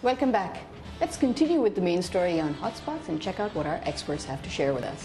Welcome back. Let's continue with the main story on hotspots and check out what our experts have to share with us.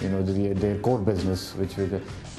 their core business,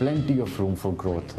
plenty of room for growth,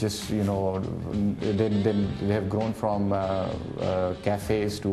just they have grown from cafes to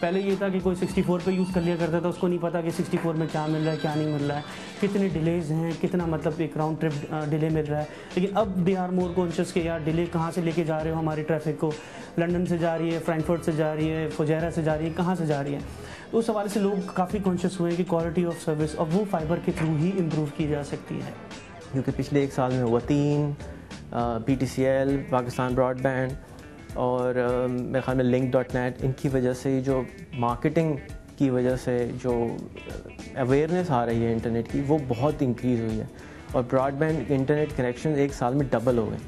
پہلے یہ تھا کہ کوئی 64 پہ use کر لیا کرتا تھا, اس کو نہیں پتا کہ 64 میں کیا مل رہا ہے کیا نہیں مل رہا ہے, کتنے ڈیلیز ہیں, کتنا مطلب ایک راؤنڈ ٹرپ ڈیلے مل رہا ہے. لیکن اب دے آر مور کانشیس کہ یار ڈیلے کہاں سے لے کے جا رہے ہو ہماری ٹریفک کو, لنڈن سے جا رہی ہے, فرینکفرٹ سے جا رہی ہے, فجیرہ سے جا رہی ہے, کہاں سے جا رہی ہے. تو اس حوالے سے لوگ کافی کانشیس ہوئے ہیں کہ کوالٹی آف سروس اب وہ فائبر کے تھرو ہی امپروو کی جا سکتی ہے. کیونکہ پچھلے 1 سال میں ہوا 3 PTCL, پاکستان براڈ بینڈ اور میرے خیال میں link.net, ان کی وجہ سے جو مارکیٹنگ کی وجہ سے جو اویئرنیس آ رہی ہے انٹرنیٹ کی وہ بہت انکریز ہوئی ہے, اور براڈ بینڈ انٹرنیٹ کنیکشن 1 سال میں ڈبل ہو گئے.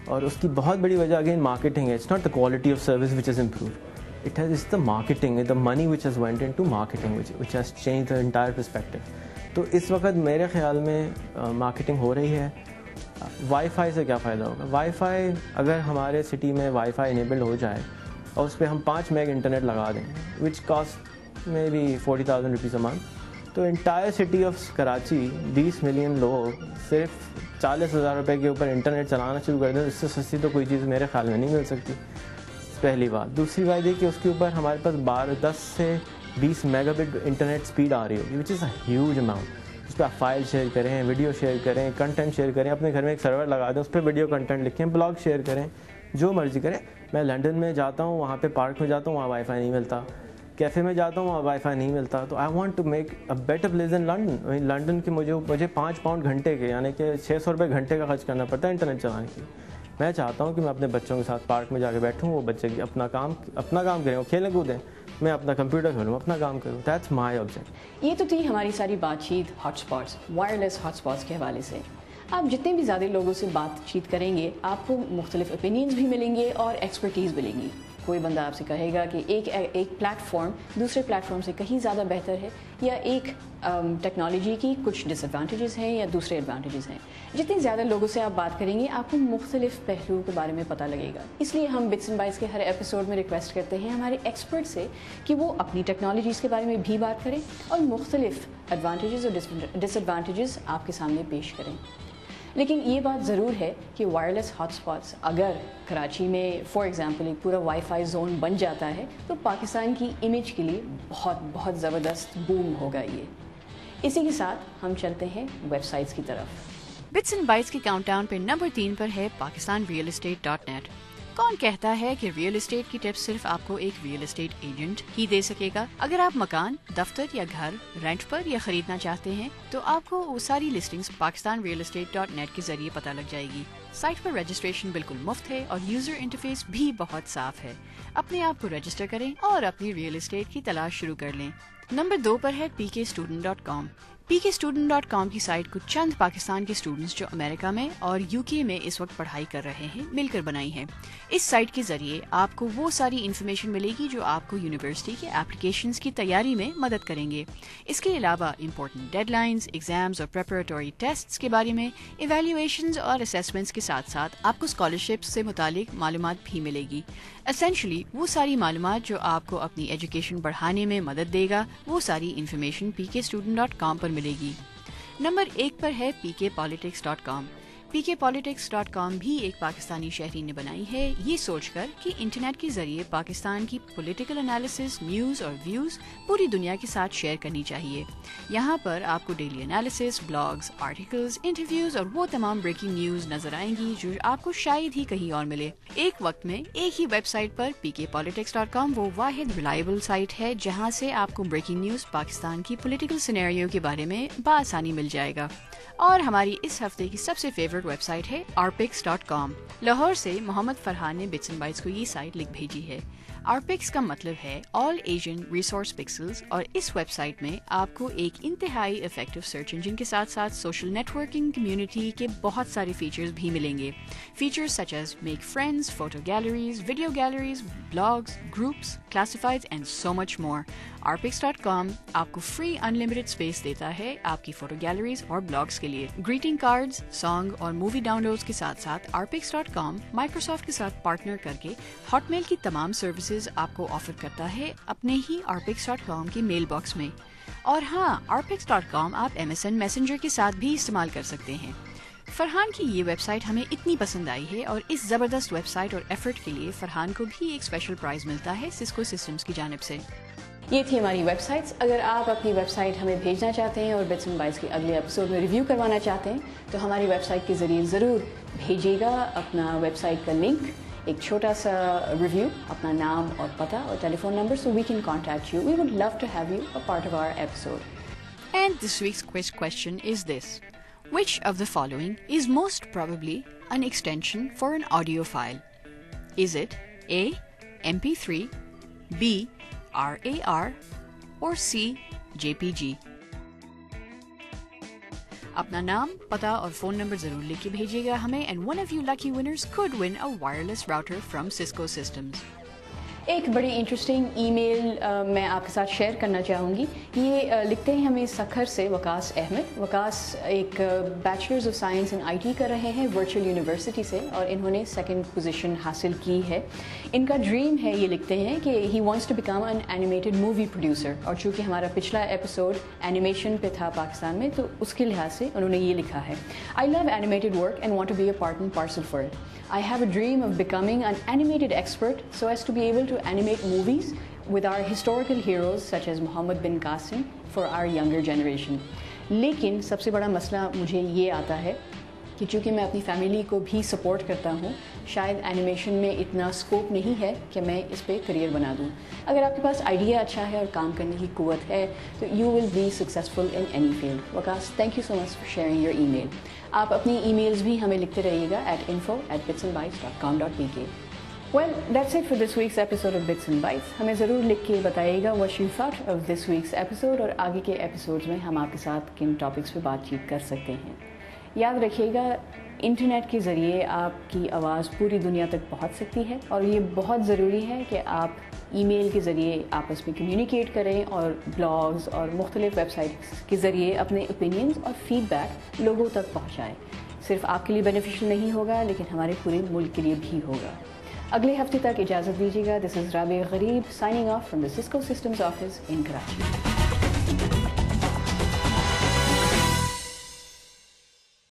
اور اس کی بہت بڑی وجہ اگین مارکیٹنگ ہے. It's not the quality of service which is improved, it's the marketing, the money which has went into marketing which has changed the entire perspective. تو اس وقت میرے خیال میں مارکیٹنگ ہو رہی ہے. وائی فائی سے کیا فائدہ ہوگا؟ وائی فائی اگر ہمارے سٹی میں وائی فائی انیبلڈ ہو جائے اور اس پہ ہم 5 میگ انٹرنیٹ لگا دیں which cost may be 40,000 rupees a month, تو entire city of Karachi 20 million لوگ صرف 40,000 روپے کے اوپر انٹرنیٹ چلانا شروع کر دیں. اس سے سستی تو کوئی چیز میرے خیال میں نہیں مل سکتی, پہلی بات. دوسری بات یہ کہ اس کے اوپر ہمارے پاس 10 سے 20 میگا بٹ انٹرنیٹ سپیڈ آ رہی ہوگی وچ از اے ہیوج اماؤنٹ. اس پہ آپ فائل شیئر کریں, ویڈیو شیئر کریں, کنٹینٹ شیئر کریں, اپنے گھر میں ایک سرور لگا دیں, اس پہ ویڈیو کنٹینٹ لکھیں, بلاگ شیئر کریں, جو مرضی کریں. میں لنڈن میں جاتا ہوں, وہاں پہ پارک میں جاتا ہوں, وہاں وائی فائی نہیں ملتا. کیفے میں جاتا ہوں, وہاں وائی فائی نہیں ملتا. تو I want to make a better place in London. London کے مجھے 5 پاؤنڈ گھنٹے کے یعنی کہ 600 روپے گھنٹے کا خرچ کرنا پڑتا ہے انٹرنیٹ چلانے کے. میں چاہتا ہوں کہ میں اپنے بچوں کے ساتھ پارک میں جا کے بیٹھوں, وہ بچے اپنا کام کریں, وہ کھیلیں کودیں, میں اپنا کمپیوٹر کھولوں, اپنا کام کروں. That's my object. یہ تو تھی ہماری ساری بات چیت hotspots, wireless hotspots کے حوالے سے. آپ جتنے بھی زیادہ لوگوں سے بات چیت کریں گے آپ کو مختلف اوپینینز بھی ملیں گے اور ایکسپرٹیز ملیں گی. کوئی بندہ آپ سے کہے گا کہ ایک پلیٹ فارم دوسرے پلیٹ فارم سے کہیں زیادہ بہتر ہے, یا ایک ٹیکنالوجی کی کچھ ڈس ایڈوانٹیجز ہیں یا دوسرے ایڈوانٹیجز ہیں. جتنے زیادہ لوگوں سے آپ بات کریں گے آپ کو مختلف پہلوؤں کے بارے میں پتہ لگے گا. اس لیے ہم بٹس اینڈ بائٹس کے ہر ایپیسوڈ میں ریکویسٹ کرتے ہیں ہمارے ایکسپرٹ سے کہ وہ اپنی ٹیکنالوجیز کے بارے میں بھی بات کریں اور مختلف ایڈوانٹیجز اور ڈس ایڈوانٹیجز آپ کے سامنے پیش کریں. لیکن یہ بات ضرور ہے کہ وائرلیس ہاٹ اسپاٹس اگر کراچی میں فار ایگزامپل ایک پورا وائی فائی زون بن جاتا ہے تو پاکستان کی امیج کے لیے بہت بہت زبردست بوم ہوگا یہ. اسی کے ساتھ ہم چلتے ہیں ویب سائٹس کی طرف. بٹس اینڈ بائٹس کے کاؤنٹ ڈاؤن پہ نمبر 3 پر ہے pakistanrealestate.net. کون کہتا ہے کہ ریئل اسٹیٹ کی ٹپس صرف آپ کو ایک ریئل اسٹیٹ ایجنٹ ہی دے سکے گا؟ اگر آپ مکان, دفتر یا گھر رینٹ پر یا خریدنا چاہتے ہیں تو آپ کو وہ ساری لسٹنگز pakistanrealestate.net کے ذریعے پتہ لگ جائے گی. سائٹ پر رجسٹریشن بالکل مفت ہے اور یوزر انٹرفیس بھی بہت صاف ہے. اپنے آپ کو رجسٹر کریں اور اپنی ریئل اسٹیٹ کی تلاش شروع کر لیں. نمبر 2 پر ہے pkstudent.com. pkstudent.com کی سائٹ کو چند پاکستان کے اسٹوڈنٹس جو امریکہ میں اور UK میں اس وقت پڑھائی کر رہے ہیں مل کر بنائی ہے. اس سائٹ کے ذریعے آپ کو وہ ساری انفارمیشن ملے گی جو آپ کو یونیورسٹی کے اپلیکیشنز کی تیاری میں مدد کریں گے. اس کے علاوہ امپورٹنٹ ڈیڈ لائنز, ایگزامز اور پریپریٹوری ٹیسٹس کے بارے میں, ایویلیویشنز اور اسیسمنٹس کے ساتھ ساتھ آپ کو اسکالرشپس سے متعلق معلومات بھی ملے گی. اسینشلی وہ ساری معلومات جو آپ کو اپنی ایجوکیشن بڑھانے میں مدد دے گا وہ ساری انفارمیشن pkstudent.com پر ملے گی. نمبر 1 پر ہے pkpolitics.com. pkpolitics.com بھی ایک پاکستانی شہری نے بنائی ہے یہ سوچ کر کہ انٹرنیٹ کے ذریعے پاکستان کی پولیٹیکل انالیسس, نیوز اور ویوز پوری دنیا کے ساتھ شیئر کرنی چاہیے. یہاں پر آپ کو daily analysis, blogs, articles, interviews اور وہ تمام بریکنگ نیوز نظر آئیں گی جو آپ کو شاید ہی کہیں اور ملے. ایک وقت میں ایک ہی ویب سائٹ پر pkpolitics.com وہ واحد ریلائبل سائٹ ہے جہاں سے آپ کو بریکنگ نیوز پاکستان کی پولیٹیکل سینیریو کے بارے میں بآسانی مل جائے گا. اور ہماری اس ہفتے کی سب سے فیوریٹ ویب سائٹ ہے arpix.com. لاہور سے محمد فرحان نے بٹس اینڈ بائٹس کو یہ سائٹ لکھ بھیجی ہے. آرپکس کا مطلب ہے آل ایشین ریسورس پکسلز اور اس ویب سائٹ میں آپ کو ایک انتہائی افیکٹو سرچ انجن کے ساتھ ساتھ سوشل نیٹ ورکنگ کمیونٹی کے بہت سارے فیچرز بھی ملیں گے. Features such as make friends, photo galleries, video galleries, blogs, groups, classifieds and so much more. arpix.com آپ کو فری انلمیٹڈ اسپیس دیتا ہے آپ کی فوٹو گیلریز اور بلاگز کے لیے. گریٹنگ کارڈز, سانگ اور مووی ڈاؤن لوڈز کے ساتھ ساتھ arpix.com مائکروسافٹ کے ساتھ پارٹنر کر کے ہاٹ میل کی تمام سروسز آپ کو آفر کرتا ہے اپنے ہی arpix.com کی میل باکس میں. اور ہاں, arpix.com آپ MSN میسنجر کے ساتھ بھی استعمال کر سکتے ہیں. فرحان کی یہ ویب سائٹ ہمیں اتنی پسند آئی ہے اور اس زبردست ویب سائٹ اور ایفرٹ کے لیے فرحان کو بھی ایک اسپیشل پرائز ملتا ہے سسکو سسٹمز کی جانب سے. یہ تھی ہماری ویب سائٹس. اگر آپ اپنی ویب سائٹ ہمیں بھیجنا چاہتے ہیں اور بٹس اینڈ بائٹس کے اگلے ایپیسوڈ میں ریویو کروانا چاہتے ہیں تو ہماری ویب سائٹ کے ذریعے ضرور بھیجیے گا اپنا ویب سائٹ کا لنک, ایک چھوٹا سا ریویو, اپنا نام اور پتہ اور telephone number, so we can contact you. We would love to have you a part of our episode. And this week's quiz question is this: Which of the following is most probably an extension for an audio file? Is it A. MP3, B. RAR, or C. JPG? اپنا نام, پتہ اور phone number ضرور لکھ کے بھیجیے گا ہمیں, and one of you lucky winners could win a wireless router from Cisco Systems. ایک بڑی انٹرسٹنگ ای میل میں آپ کے ساتھ شیئر کرنا چاہوں گی. یہ لکھتے ہیں ہمیں سکھر سے وقاص احمد. وقاص ایک bachelors of science in IT کر رہے ہیں ورچوئل یونیورسٹی سے, اور انہوں نے 2nd پوزیشن حاصل کی ہے. ان کا ڈریم ہے, یہ لکھتے ہیں کہ he wants to become an animated movie producer, اور چونکہ ہمارا پچھلا ایپیسوڈ اینیمیشن پہ تھا پاکستان میں, تو اس کے لحاظ سے انہوں نے یہ لکھا ہے: I love animated work and want to be a part and parcel for it. I have a dream of becoming an animated expert so as to be able to animate movies with our historical heroes such as Muhammad bin Qasim for our younger generation. لیکن سب سے بڑا مسئلہ مجھے یہ آتا ہے کہ چونکہ میں اپنی فیملی کو بھی سپورٹ کرتا ہوں, شاید اینیمیشن میں اتنا اسکوپ نہیں ہے کہ میں اس پہ کریئر بنا دوں. اگر آپ کے پاس آئیڈیا اچھا ہے اور کام کرنے کی قوت ہے تو you will be successful in any field. Waqas, thank you so much for sharing your email. آپ اپنی ای میلز بھی ہمیں لکھتے رہیے گا at info@bitsandbytes.com.pk. Well, that's it for this week's episode of Bits and Bytes. ہمیں ضرور لکھ کے بتائیے گا what you thought of this week's episode, اور آگے کے ایپیسوڈز میں ہم آپ کے ساتھ کن ٹاپکس پہ بات چیت کر سکتے ہیں. یاد رکھیے گا, انٹرنیٹ کے ذریعے آپ کی آواز پوری دنیا تک پہنچ سکتی ہے, اور یہ بہت ضروری ہے کہ آپ ای میل کے ذریعے آپس میں کمیونیکیٹ کریں اور بلاگز اور مختلف ویب سائٹس کے ذریعے اپنے اوپینینز اور فیڈ بیک لوگوں تک پہنچائیں. صرف آپ کے لیے بینیفیشل نہیں ہوگا لیکن ہمارے پورے ملک کے لیے بھی ہوگا. اگلے ہفتے تک اجازت دیجیے گا. دس از رابع غریب signing off from the Cisco systems office in Karachi.